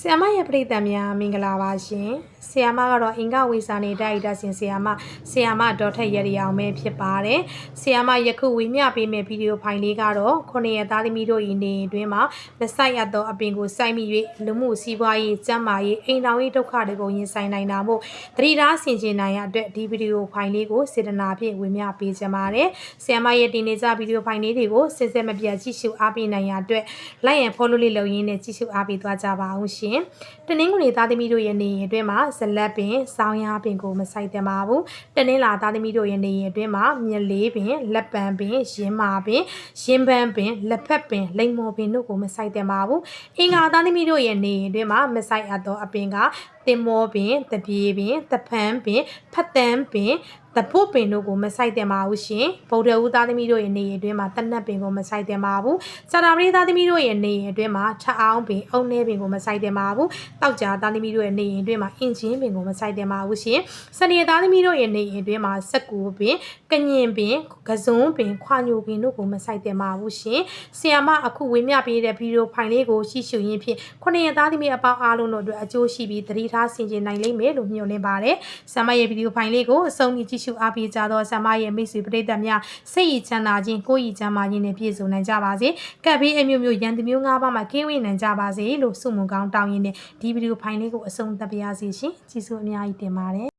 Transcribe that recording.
ဆီယမရဲ့ပရိသတ်များမင်္ဂလာပါရှင်။ဆီယမကတော့အင်္ဂဝေစာနေတိုက်တာရှင်ဆီယမဒေါ်ထက်ရရအောင်ပဲဖြစ်ပါတယ်။ဆီယမယခုဝေမျှပေးမယ့်ဗီဒီယိုဖိုင်လေးကတော့9ရက်သားသမီးတို့ဤနေအတွင်းမှာမဆိုင်ရသောအပင်ကိုစိုက်မိ၍လူမှုစီးပွားရေးကျန်းမာရေးအိမ်တော်ရေးဒုက္ခတွေကိုရင်ဆိုင်နိုင်တာမို့သတိထားဆင်ခြင်နိုင်ရအတွက်ဒီဗီဒီယိုဖိုင်လေးကိုစေတနာဖြင့်ဝေမျှပေးကြပါတယ်။ဆီယမရဲ့ဒီနေ့ကျဗီဒီယိုဖိုင်လေးတွေကိုစစ်စစ်မပြတ်ကြည့်ရှုအားပေးနိုင်ရအတွက်လိုက်ရန် follow လေးလုပ်ရင်းနဲ့ကြည့်ရှုအားပေးသွားကြပါအောင်ရှင်။တနင်္ဂနွေသားသမီးတို့ရဲ့နေရင်အတွင်းမှာဇလက်ပင်စောင်းရပင်ကိုမဆိုင်သင့်ပါဘူးတနင်္လာသားသမီးတို့ရဲ့နေရင်အတွင်းမှာမြက်လေးပင်လက်ပံပင်ရင်းမာပင်ရင်းပန်းပင်လက်ဖက်ပင်လိမ္မော်ပင်တို့ကိုမဆိုင်သင့်ပါဘူးအင်္ဂါသားသမီးတို့ရဲ့နေရင်အတွင်းမှာမဆိုင်အပ်သောအပင်ကတင်မောပင်တပြေပင်တဖန်းပင်ဖတ်တန်းပင်တပုတ်ပင်တို့ကိုမဆိုင်သင့်ပါဘူးရှင်ဗုဒ္ဓဦးသားသမီးတို့ရဲ့နေရင်အတွင်းမှာတနတ်ပင်ကိုမဆိုင်သင့်ပါဘူးစာတာပရိသားသမီးတို့ရဲ့နေရင်အတွင်းမှာထအောင်ပင်အုံနှဲပင်ကိုမဆိုင်သင့်ပါဘူးတောက်ကြသားသမီးတို့ရဲ့နေရင်အတွင်းမှာအင်ဂျင်ပင်ကိုမဆိုင်သင့်ပါဘူးရှင်စနေသားသမီးတို့ရဲ့နေရင်အတွင်းမှာစက်ကူပင်ကညင်ပင်ကစုံပင်ခွာညိုပင်တို့ကိုမဆိုင်သင့်ပါဘူးရှင်ဆီယမအခုဝေမျှပေးတဲ့ဗီဒီယိုဖိုင်လေးကိုရှိရှုရင်းဖြင့်9ရက်သားသမီးအပေါင်းအားလုံးတို့အတွက်အကျိုးရှိပြီးသတိထားဆင်ခြင်နိုင်လိမ့်မယ်လို့မျှော်လင့်ပါတယ်ဆမ်မရဲ့ဗီဒီယိုဖိုင်လေးကိုအဆုံးထိကြည့်ရှုအားပေးကြသောဆမ်မရဲ့မိတ်ဆွေပရိသတ်များစိတ်ရည်ချမ်းသာခြင်းကိုယ်ရည်ချမ်းသာခြင်းနဲ့ပြည့်စုံနိုင်ကြပါစေကပ်ပြီးအမျိုးမျိုးရန်သူမျိုး၅ပါးမှာကင်းဝေးနိုင်ကြပါစေလို့ဆုမွန်ကောင်းတောင်းရင်းနဲ့ဒီဗီဒီယိုဖိုင်လေးကိုအဆုံးသတ်ပါရစေရှင်ကျေးဇူးအများကြီးတင်ပါတယ်